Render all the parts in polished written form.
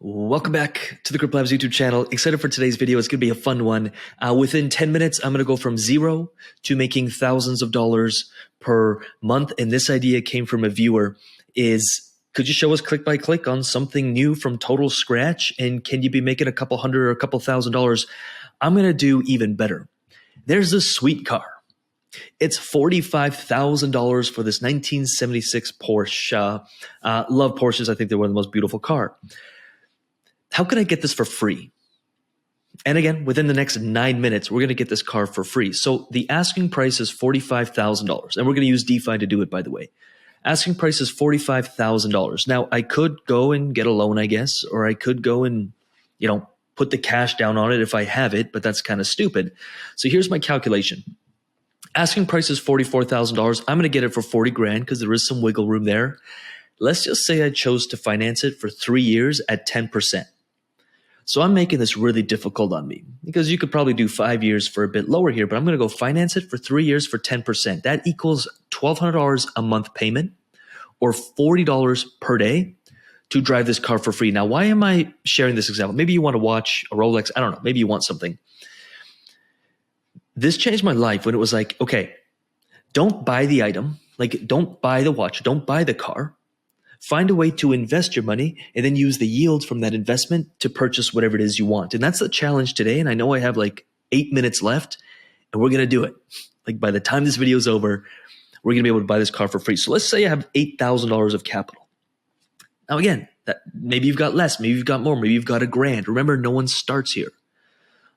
Welcome back to the CryptoLabs YouTube channel. Excited for today's video. It's going to be a fun one. Within 10 minutes, I'm going to go from zero to making thousands of dollars per month. And this idea came from a viewer could you show us click by click on something new from total scratch? And can you be making a couple hundred or a couple $1,000s? I'm going to do even better. There's this sweet car. It's $45,000 for this 1976 Porsche. Love Porsches. I think they're one of the most beautiful cars. How can I get this for free? And again, within the next 9 minutes, we're going to get this car for free. So the asking price is $45,000. And we're going to use DeFi to do it, by the way. Asking price is $45,000. Now, I could go and get a loan, I guess, or I could go and, put the cash down on it if I have it, but that's kind of stupid. So here's my calculation. Asking price is $44,000. I'm going to get it for 40 grand because there is some wiggle room there. Let's just say I chose to finance it for 3 years at 10%. So I'm making this really difficult on me because you could probably do 5 years for a bit lower here, but I'm going to go finance it for 3 years for 10%. That equals $1,200 a month payment or $40 per day to drive this car for free. Now, why am I sharing this example? Maybe you want to watch a Rolex. I don't know. Maybe you want something. This changed my life when it was like, okay, don't buy the item. Like, don't buy the watch. Don't buy the car. Find a way to invest your money and then use the yield from that investment to purchase whatever it is you want. And that's the challenge today. And I know I have like 8 minutes left and we're going to do it. Like by the time this video is over, we're going to be able to buy this car for free. So let's say I have $8,000 of capital. Now again, maybe you've got less, maybe you've got more, maybe you've got $1,000. Remember, no one starts here.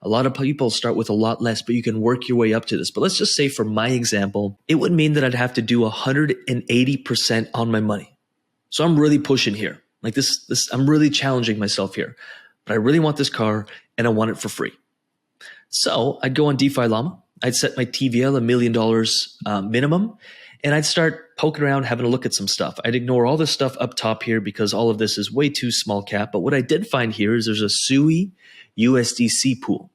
A lot of people start with a lot less, but you can work your way up to this. But let's just say for my example, it would mean that I'd have to do 180% on my money. So I'm really pushing here. Like this, I'm really challenging myself here. But I really want this car and I want it for free. So I'd go on DeFi Llama. I'd set my TVL $1 million minimum. And I'd start poking around, having a look at some stuff. I'd ignore all this stuff up top here because all of this is way too small cap. But what I did find here is there's a SUI USDC pool.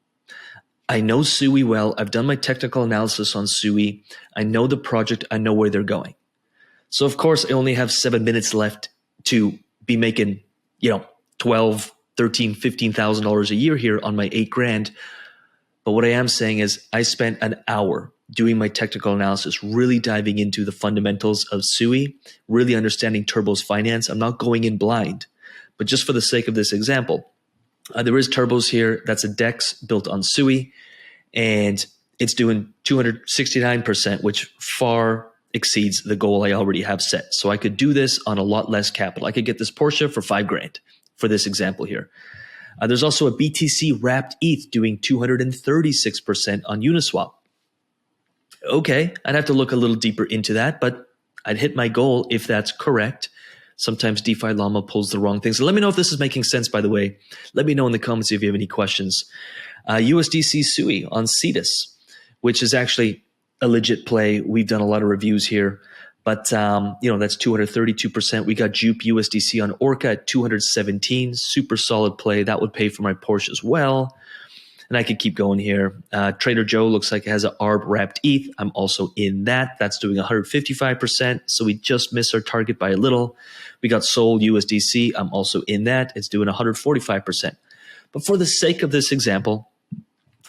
I know SUI well. I've done my technical analysis on SUI. I know the project. I know where they're going. So of course, I only have 7 minutes left to be making, $12,000, $13,000, $15,000 a year here on my 8 grand. But what I am saying is I spent an hour doing my technical analysis, really diving into the fundamentals of SUI, really understanding Turbo's finance. I'm not going in blind, but just for the sake of this example, there is Turbos here. That's a DEX built on SUI, and it's doing 269%, which far exceeds the goal I already have set. So I could do this on a lot less capital. I could get this Porsche for 5 grand for this example here. There's also a BTC wrapped ETH doing 236% on Uniswap. Okay, I'd have to look a little deeper into that, but I'd hit my goal if that's correct. Sometimes DeFi Llama pulls the wrong things. So let me know if this is making sense, by the way. Let me know in the comments if you have any questions. USDC SUI on Cetus, which is actually a legit play. We've done a lot of reviews here, but that's 232%. We got Jupe USDC on Orca at 217, super solid play. That would pay for my Porsche as well. And I could keep going here. Trader Joe looks like it has an ARB wrapped ETH. I'm also in that. That's doing 155%. So we just missed our target by a little. We got Sol USDC. I'm also in that. It's doing 145%. But for the sake of this example,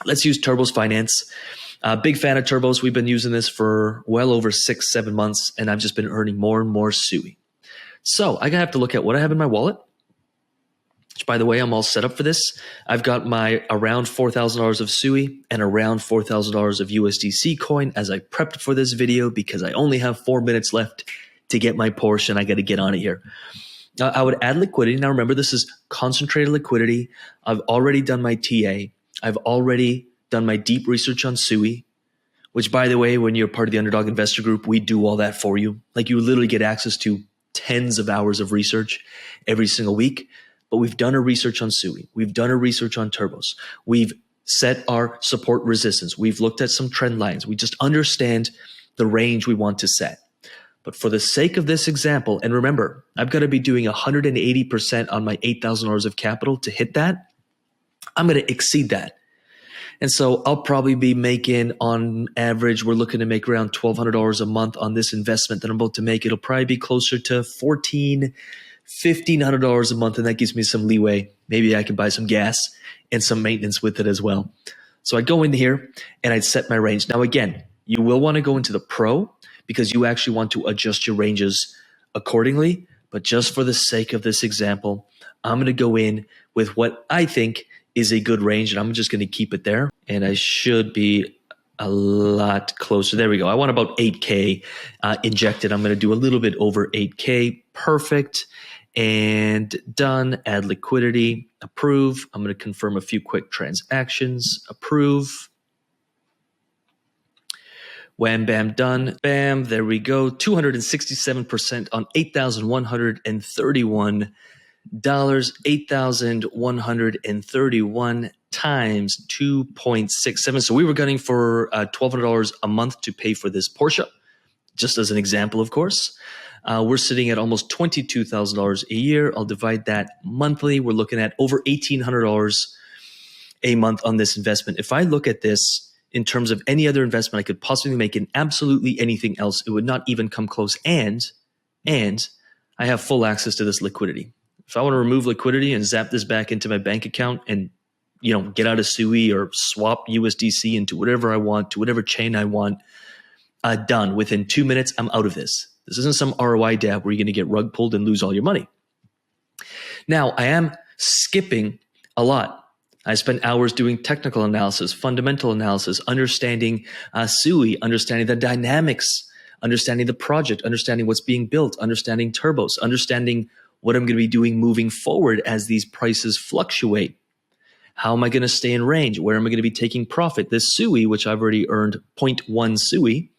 let's use Turbo's finance. Big fan of Turbos. We've been using this for well over 6-7 months, and I've just been earning more and more SUI. So I have to look at what I have in my wallet, which, by the way, I'm all set up for this. I've got my around $4,000 of SUI and around $4,000 of USDC coin as I prepped for this video because I only have 4 minutes left to get my Porsche, and I got to get on it here. I would add liquidity. Now, remember, this is concentrated liquidity. I've already done my TA. I've already done my deep research on SUI, which, by the way, when you're part of the Underdog Investor Group, we do all that for you. Like, you literally get access to tens of hours of research every single week. But we've done our research on SUI. We've done our research on Turbos. We've set our support resistance. We've looked at some trend lines. We just understand the range we want to set. But for the sake of this example, and remember, I've got to be doing 180% on my $8,000 of capital to hit that. I'm going to exceed that. And so I'll probably be making, on average, we're looking to make around $1,200 a month on this investment that I'm about to make. It'll probably be closer to $1,400, $1,500 a month, and that gives me some leeway. Maybe I can buy some gas and some maintenance with it as well. So I'd go in here and I'd set my range. Now, again, you will want to go into the pro because you actually want to adjust your ranges accordingly. But just for the sake of this example, I'm going to go in with what I think is a good range, and I'm just going to keep it there. And I should be a lot closer. There we go. I want about 8K injected. I'm going to do a little bit over 8K. Perfect. And done. Add liquidity. Approve. I'm going to confirm a few quick transactions. Approve. Wham, bam, done. Bam. There we go. 267% on $8,131. $8,131 times 2.67. So we were gunning for $1,200 a month to pay for this Porsche, just as an example, of course. We're sitting at almost $22,000 a year. I'll divide that monthly. We're looking at over $1,800 a month on this investment. If I look at this in terms of any other investment I could possibly make in absolutely anything else, it would not even come close. And I have full access to this liquidity. If I want to remove liquidity and zap this back into my bank account and, get out of SUI or swap USDC into whatever I want, to whatever chain I want, done. Within 2 minutes, I'm out of this. This isn't some ROI Dapp where you're going to get rug pulled and lose all your money. Now, I am skipping a lot. I spent hours doing technical analysis, fundamental analysis, understanding SUI, understanding the dynamics, understanding the project, understanding what's being built, understanding turbos, understanding what I'm going to be doing moving forward as these prices fluctuate. How am I going to stay in range? Where am I going to be taking profit? This SUI, which I've already earned 0.1 SUI,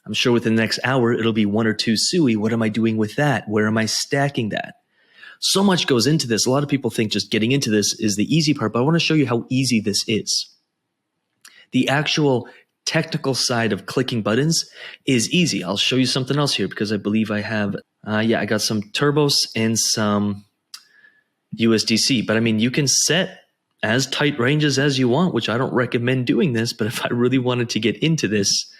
I'm sure within the next hour, it'll be 1 or 2 SUI. What am I doing with that? Where am I stacking that? So much goes into this. A lot of people think just getting into this is the easy part, but I want to show you how easy this is. The actual technical side of clicking buttons is easy. I'll show you something else here because I believe I have, I got some turbos and some USDC. But I mean, you can set as tight ranges as you want, which I don't recommend doing this. But if I really wanted to get into this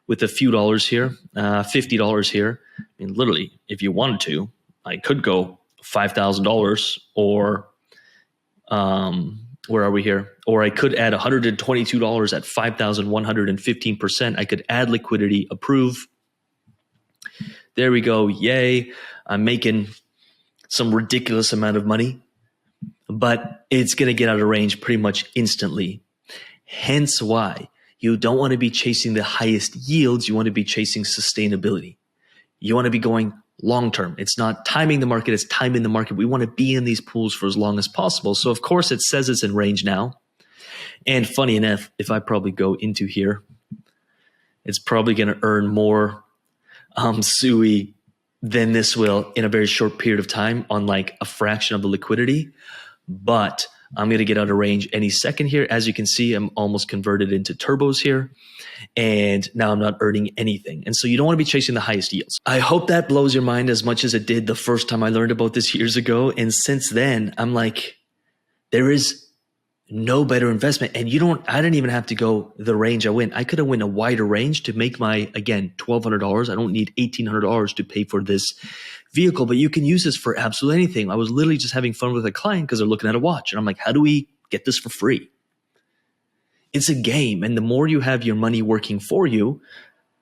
with a few dollars here, $50 here, I mean, literally, if you wanted to, I could go $5,000 or where are we here? Or I could add $122 at 5,115%. I could add liquidity, approve. There we go. Yay. I'm making some ridiculous amount of money, but it's going to get out of range pretty much instantly. Hence why you don't want to be chasing the highest yields. You want to be chasing sustainability. You want to be going long-term. It's not timing the market, it's time in the market. We want to be in these pools for as long as possible. So of course it says it's in range now. And funny enough, if I probably go into here, it's probably going to earn more SUI than this will in a very short period of time on like a fraction of the liquidity. But I'm going to get out of range any second here. As you can see, I'm almost converted into turbos here. And now I'm not earning anything. And so you don't want to be chasing the highest yields. I hope that blows your mind as much as it did the first time I learned about this years ago. And since then, I'm like, there is no better investment. And I didn't even have to go the range I went. I could have went a wider range to make my, again, $1,200. I don't need $1,800 to pay for this vehicle, but you can use this for absolutely anything. I was literally just having fun with a client because they're looking at a watch. And I'm like, how do we get this for free? It's a game. And the more you have your money working for you,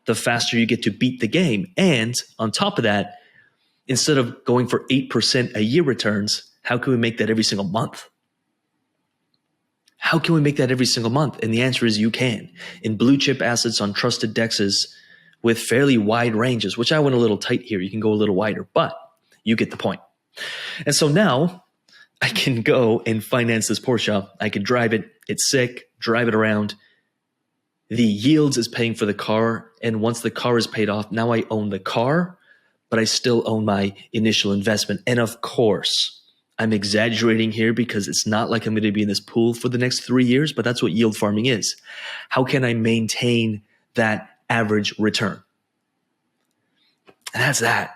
the faster you get to beat the game. And on top of that, instead of going for 8% a year returns, how can we make that every single month? How can we make that every single month? And the answer is you can. In blue chip assets on trusted dexes with fairly wide ranges, which I went a little tight here. You can go a little wider, but you get the point. And so now I can go and finance this Porsche. I can drive it. It's sick. Drive it around. The yields is paying for the car. And once the car is paid off, now I own the car, but I still own my initial investment. And of course, I'm exaggerating here because it's not like I'm going to be in this pool for the next 3 years, but that's what yield farming is. How can I maintain that average return? And that's that.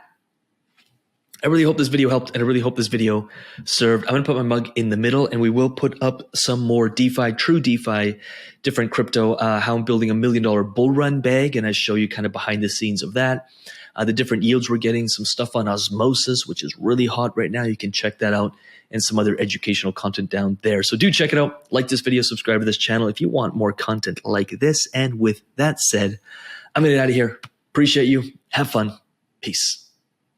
I really hope this video helped, and I really hope this video served. I'm going to put my mug in the middle, and we will put up some more DeFi, true DeFi, different crypto, how I'm building $1 million bull run bag, and I show you kind of behind the scenes of that. The different yields we're getting, some stuff on osmosis, which is really hot right now. You can check that out, and some other educational content down there. So do check it out. Like this video, subscribe to this channel if you want more content like this. And with that said, I'm going to get out of here. Appreciate you. Have fun. Peace.